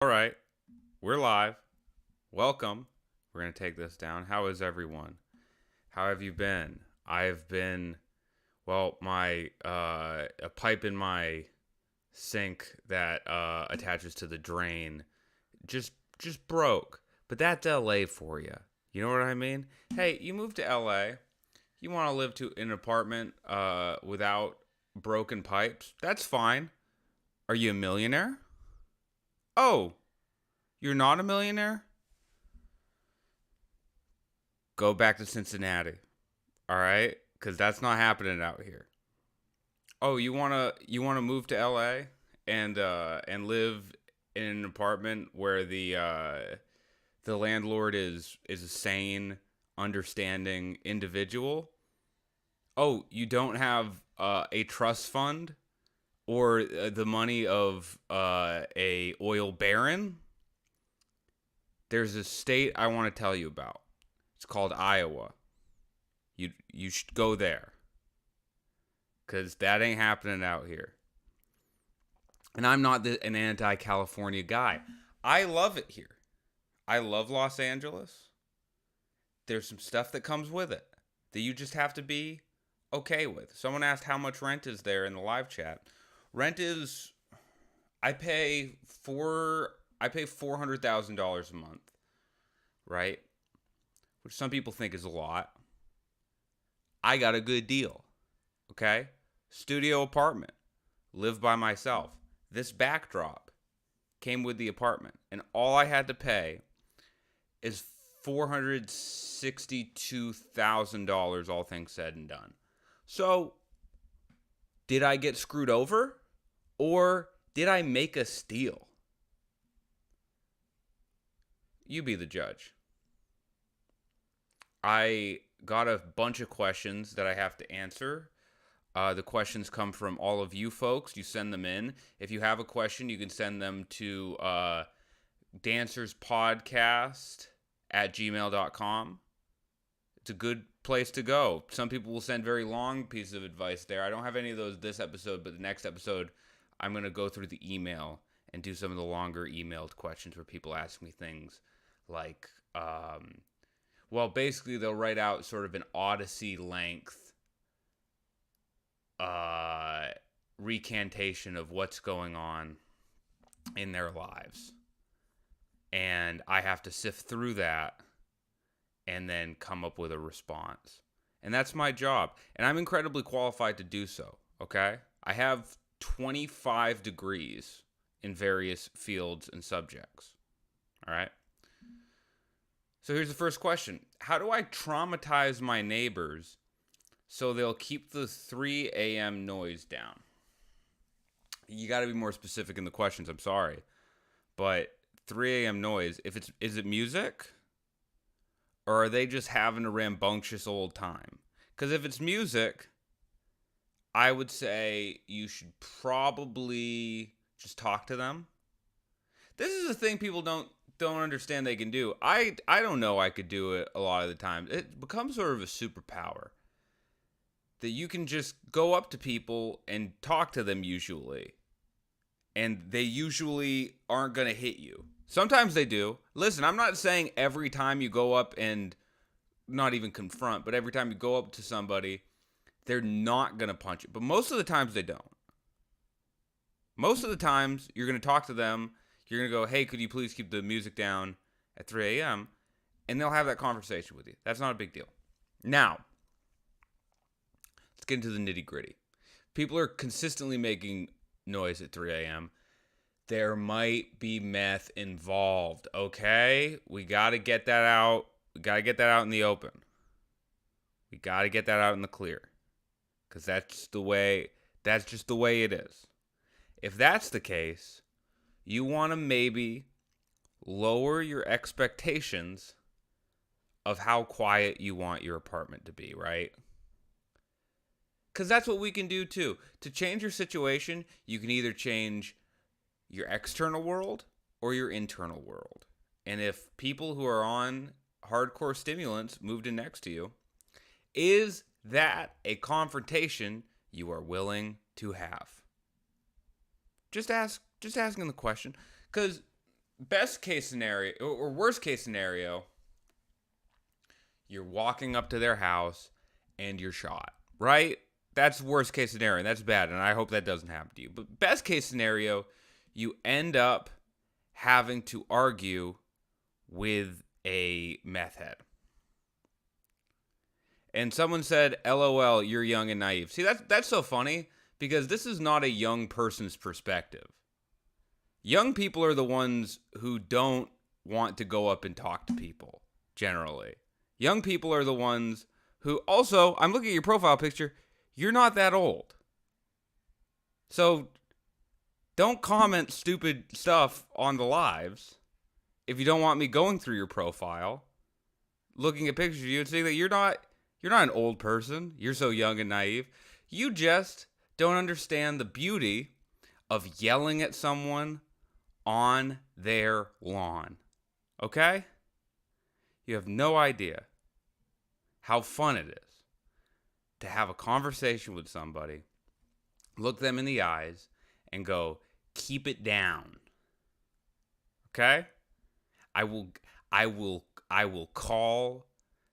All right, we're live. Welcome. We're going to take this down. How is everyone? How have you been? I've been, my a pipe in my sink that attaches to the drain just just broke. But that's LA for you. You know what I mean? Hey, you moved to LA. You want to live in an apartment without broken pipes? That's fine. Are you a millionaire? Oh, you're not a millionaire? Go back to Cincinnati. All right? Cuz that's not happening out here. Oh, you want to move to LA and live in an apartment where the landlord is a sane, understanding individual? Oh, you don't have a trust fund or the money of a oil baron? There's a state I want to tell you about. It's called Iowa. You should go there because that ain't happening out here. And I'm not an anti-California guy. I love it here. I love Los Angeles. There's some stuff that comes with it that you just have to be okay with. Someone asked how much rent is there in the live chat. Rent is I pay $400,000 a month, right? Which some people think is a lot. I got a good deal. Okay? Studio apartment. Live by myself. This backdrop came with the apartment, and all I had to pay is $462,000, all things said and done. So, did I get screwed over? Or did I make a steal? You be the judge. I got a bunch of questions that I have to answer. The questions come from all of you folks. You send them in. If you have a question, you can send them to dancerspodcast@gmail.com. It's a good place to go. Some people will send very long pieces of advice there. I don't have any of those this episode, but the next episode, I'm going to go through the email and do some of the longer emailed questions where people ask me things like, basically they'll write out sort of an Odyssey length recantation of what's going on in their lives. And I have to sift through that and then come up with a response. And that's my job. And I'm incredibly qualified to do so, okay? I have 25 degrees in various fields and subjects, all right? So here's the first question. How do I traumatize my neighbors so they'll keep the 3 a.m. noise down? You got to be more specific in the questions. I'm sorry. But 3 a.m. noise, is it music? Or are they just having a rambunctious old time? Because if it's music, I would say you should probably just talk to them. This is a thing people don't understand they can do. I don't know I could do it a lot of the time. It becomes sort of a superpower that you can just go up to people and talk to them usually. And they usually aren't going to hit you. Sometimes they do. Listen, I'm not saying every time you go up and not even confront, but every time you go up to somebody, they're not going to punch you. But most of the times they don't. Most of the times you're going to talk to them. You're going to go, hey, could you please keep the music down at 3 a.m.? And they'll have that conversation with you. That's not a big deal. Now, let's get into the nitty gritty. People are consistently making noise at 3 a.m. There might be meth involved, okay? We got to get that out. We got to get that out in the open. We got to get that out in the clear. Because that's just the way it is. If that's the case, you want to maybe lower your expectations of how quiet you want your apartment to be, right? Because that's what we can do too. To change your situation, you can either change your external world or your internal world. And if people who are on hardcore stimulants moved in next to you, is that a confrontation you are willing to have? Just asking the question, because best case scenario or worst case scenario, you're walking up to their house and you're shot, right? That's worst case scenario. That's bad, and I hope that doesn't happen to you. But best case scenario, you end up having to argue with a meth head. And someone said, LOL, you're young and naive. See, that's so funny because this is not a young person's perspective. Young people are the ones who don't want to go up and talk to people, generally. Young people are the ones who, also, I'm looking at your profile picture, you're not that old. So don't comment stupid stuff on the lives if you don't want me going through your profile, looking at pictures of you and seeing that you're not an old person. You're so young and naive. You just don't understand the beauty of yelling at someone on their lawn. Okay? You have no idea how fun it is to have a conversation with somebody, look them in the eyes, and go, keep it down. Okay? I will call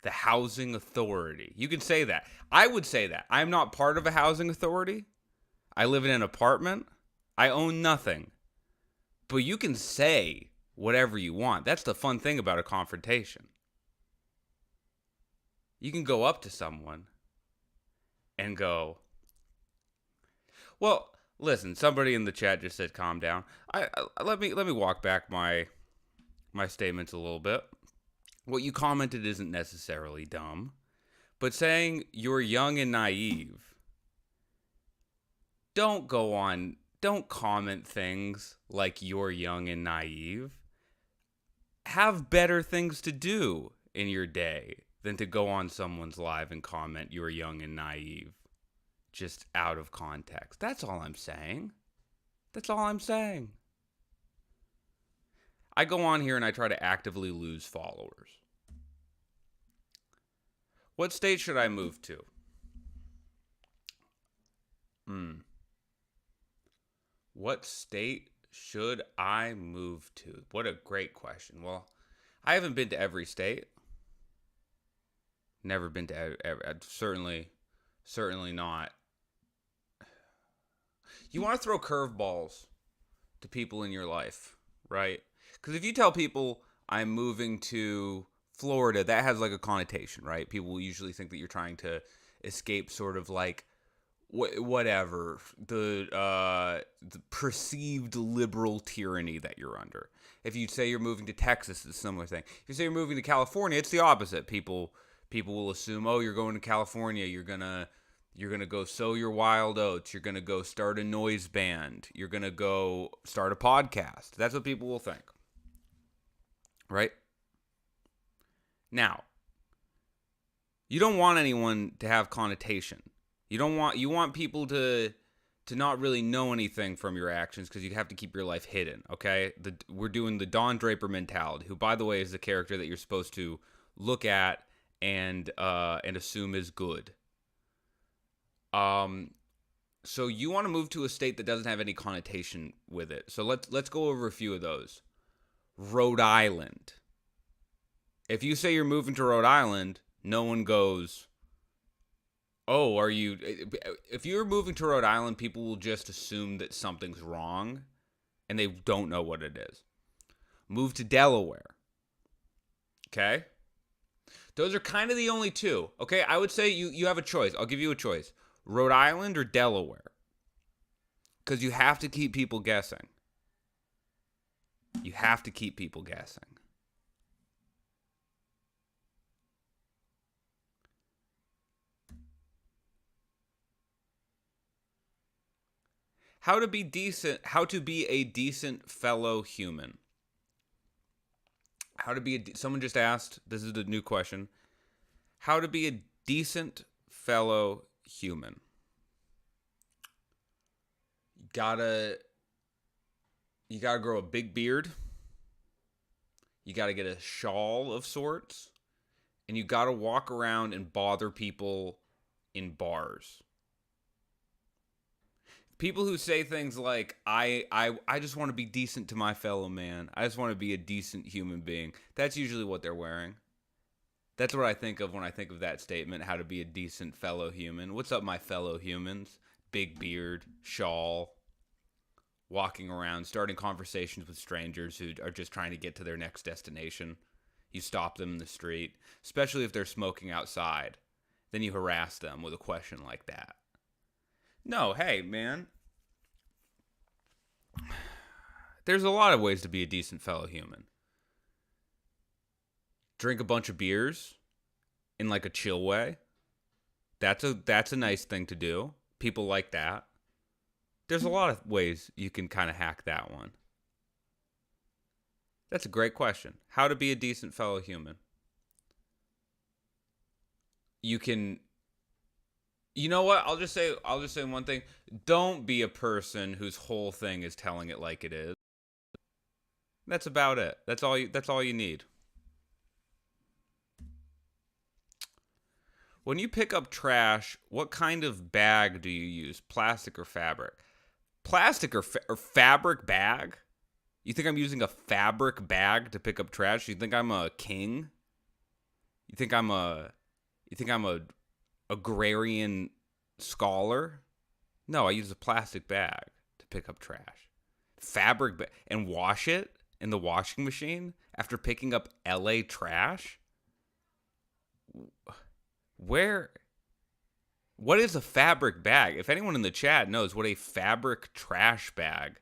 the housing authority. You can say that. I would say that. I'm not part of a housing authority. I live in an apartment. I own nothing. But you can say whatever you want. That's the fun thing about a confrontation. You can go up to someone and go, well, listen, somebody in the chat just said calm down. Let me walk back my statements a little bit. What you commented isn't necessarily dumb, but saying you're young and naive, don't comment things like you're young and naive. Have better things to do in your day than to go on someone's live and comment you're young and naive just out of context. That's all I'm saying. That's all I'm saying. I go on here and I try to actively lose followers. What state should I move to? What state should I move to? What a great question. Well, I haven't been to every state. Never been to certainly not. You want to throw curveballs to people in your life, right? Because if you tell people I'm moving to Florida, that has like a connotation, right? People will usually think that you're trying to escape sort of like whatever the perceived liberal tyranny that you're under. If you say you're moving to Texas, it's a similar thing. If you say you're moving to California, it's the opposite. People will assume, oh, you're going to California, you're gonna go sow your wild oats, you're gonna go start a noise band, you're gonna go start a podcast. That's what people will think, right? Now, you don't want anyone to have connotation. You want people to not really know anything from your actions because you have to keep your life hidden, okay? We're doing the Don Draper mentality, who, by the way, is the character that you're supposed to look at and assume is good. So you want to move to a state that doesn't have any connotation with it. So let's go over a few of those. Rhode Island. If you say you're moving to Rhode Island, no one goes, oh, are you... If you're moving to Rhode Island, people will just assume that something's wrong, and they don't know what it is. Move to Delaware. Okay? Those are kind of the only two. Okay? I would say you have a choice. I'll give you a choice. Rhode Island or Delaware. Because you have to keep people guessing. You have to keep people guessing. How to be a decent fellow human. Someone just asked, this is the new question. How to be a decent fellow human. You gotta grow a big beard. You gotta get a shawl of sorts. And you gotta walk around and bother people in bars. People who say things like, I just want to be decent to my fellow man. I just want to be a decent human being. That's usually what they're wearing. That's what I think of when I think of that statement, how to be a decent fellow human. What's up, my fellow humans? Big beard, shawl, walking around, starting conversations with strangers who are just trying to get to their next destination. You stop them in the street, especially if they're smoking outside. Then you harass them with a question like that. No, hey, man. There's a lot of ways to be a decent fellow human. Drink a bunch of beers in like a chill way. That's a nice thing to do. People like that. There's a lot of ways you can kind of hack that one. That's a great question. How to be a decent fellow human. You know what? I'll just say one thing. Don't be a person whose whole thing is telling it like it is. That's about it. That's all you need. When you pick up trash, what kind of bag do you use? Plastic or fabric? Plastic or fabric bag? You think I'm using a fabric bag to pick up trash? You think I'm a king? You think I'm a agrarian scholar? No, I use a plastic bag to pick up trash. Fabric bag and wash it in the washing machine after picking up LA trash? What is a fabric bag? If anyone in the chat knows what a fabric trash bag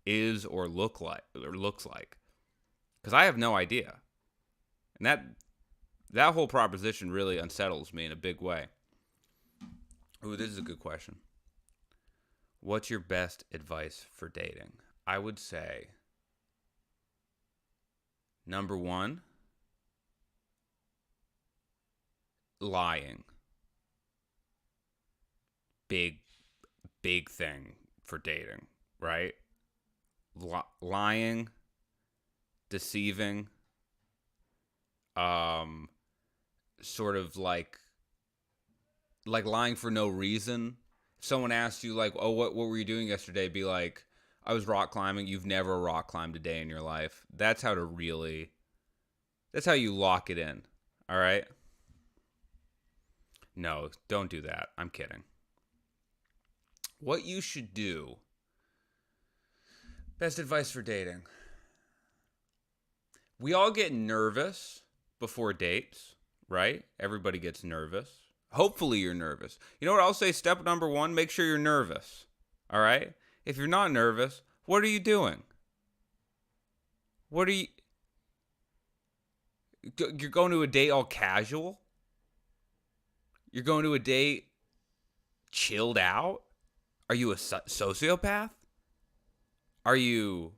is or looks like, because I have no idea, and that whole proposition really unsettles me in a big way. Ooh, this is a good question. What's your best advice for dating? I would say, number one, lying. Big thing for dating, right? Lying, deceiving, sort of like lying for no reason. If someone asks you like, oh, what were you doing yesterday? Be like, I was rock climbing. You've never rock climbed a day in your life. That's how you lock it in. All right? No, don't do that. I'm kidding. What you should do. Best advice for dating. We all get nervous before dates, right? Everybody gets nervous. Hopefully you're nervous. You know what I'll say? Step number one, make sure you're nervous. All right? If you're not nervous, what are you doing? You're going to a date all casual? You're going to a date chilled out? Are you a sociopath? Are you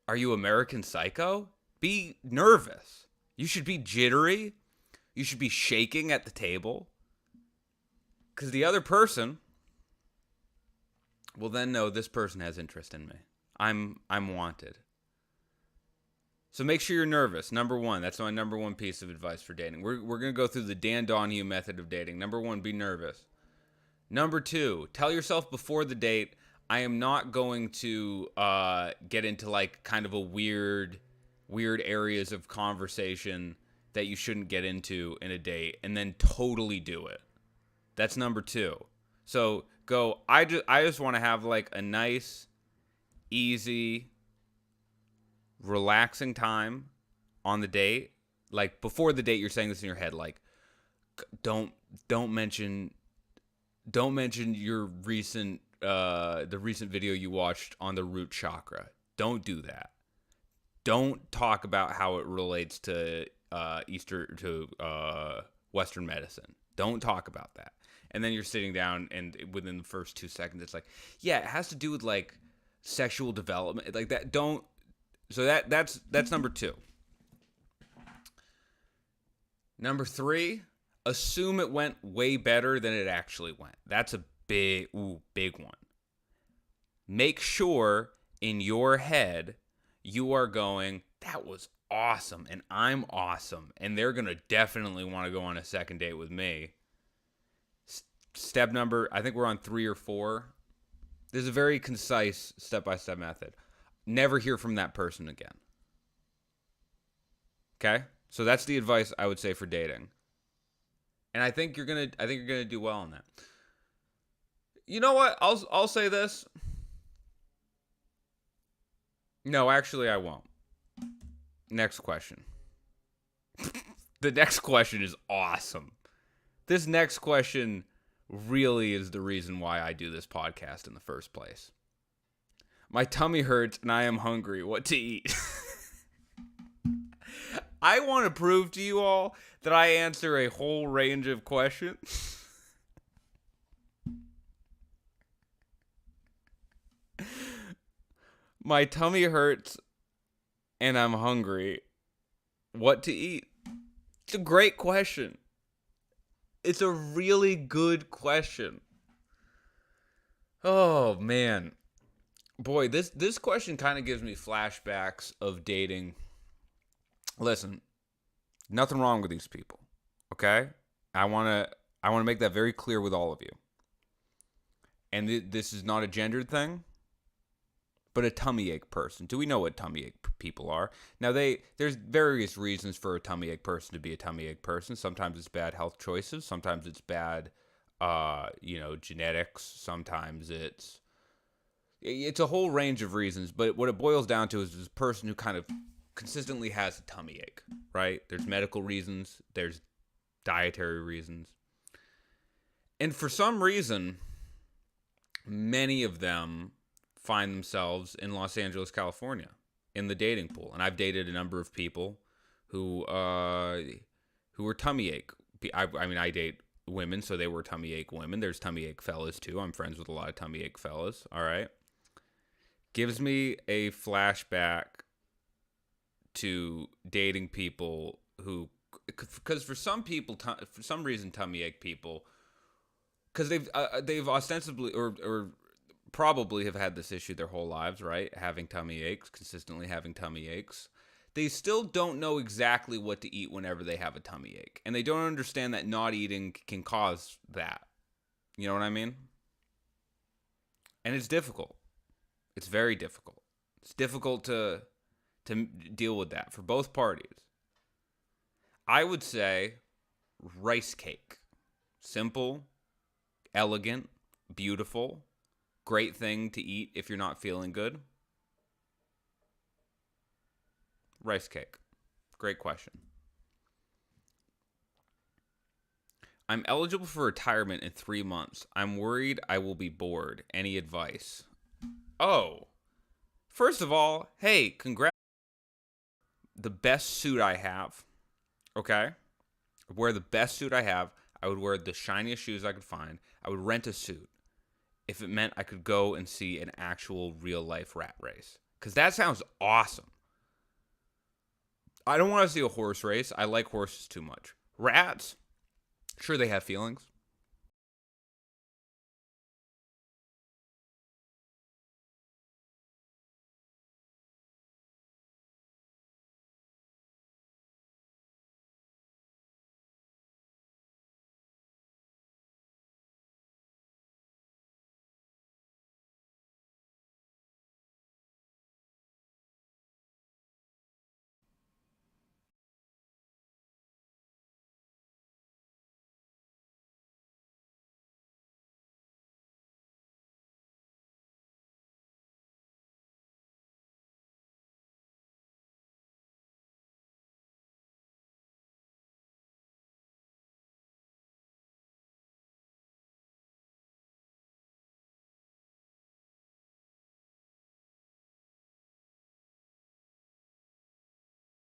American Psycho? Be nervous. You should be jittery. You should be shaking at the table. Because the other person will then know this person has interest in me. I'm wanted. So make sure you're nervous. Number one. That's my number one piece of advice for dating. We're going to go through the Dan Donahue method of dating. Number one, be nervous. Number two, tell yourself before the date, I am not going to get into like kind of a weird areas of conversation that you shouldn't get into in a date, and then totally do it. That's number two. So go, I just want to have like a nice, easy, relaxing time on the date. Like before the date, you're saying this in your head, like don't mention your recent the recent video you watched on the root chakra. Don't do that. Don't talk about how it relates to Western medicine. Don't talk about that. And then you're sitting down, and within the first 2 seconds, it's like, yeah, it has to do with like sexual development, like that. Don't. So that's number two. Number three, assume it went way better than it actually went. That's a big one. Make sure in your head you are going, that was awesome, and I'm awesome, and they're going to definitely want to go on a second date with me. Step number, I think we're on 3 or 4. There's a very concise step-by-step method. Never hear from that person again. Okay? So that's the advice I would say for dating. And I think you're gonna do well on that. You know what? I'll say this. No, actually I won't. Next question. The next question is awesome. This next question really is the reason why I do this podcast in the first place. My tummy hurts and I am hungry. What to eat? I want to prove to you all that I answer a whole range of questions. My tummy hurts and I'm hungry. What to eat? It's a great question. It's a really good question. Oh, man. Boy, this question kind of gives me flashbacks of dating. Listen, nothing wrong with these people, okay? I want to make that very clear with all of you. And this is not a gendered thing, but a tummy ache person. Do we know what tummy ache people are? Now, there's various reasons for a tummy ache person to be a tummy ache person. Sometimes it's bad health choices. Sometimes it's bad, genetics. Sometimes it's a whole range of reasons. But what it boils down to is this person who kind of consistently has a tummy ache, right? There's medical reasons. There's dietary reasons. And for some reason, many of them find themselves in Los Angeles, California, in the dating pool. And I've dated a number of people who were tummy ache. I date women, so they were tummy ache women. There's tummy ache fellas, too. I'm friends with a lot of tummy ache fellas, all right? Gives me a flashback to dating people who, because for some reason, tummy ache people, because they've ostensibly or probably have had this issue their whole lives, right? Having tummy aches, consistently having tummy aches. They still don't know exactly what to eat whenever they have a tummy ache. And they don't understand that not eating can cause that. You know what I mean? And it's difficult. It's very difficult. It's difficult to deal with that for both parties. I would say rice cake. Simple, elegant, beautiful. Great thing to eat if you're not feeling good. Rice cake. Great question. I'm eligible for retirement in 3 months. I'm worried I will be bored. Any advice? Oh. First of all, hey, congrats. The best suit I have. Okay? I wear the best suit I have. I would wear the shiniest shoes I could find. I would rent a suit if it meant I could go and see an actual real-life rat race. Because that sounds awesome. I don't want to see a horse race. I like horses too much. Rats, sure, they have feelings.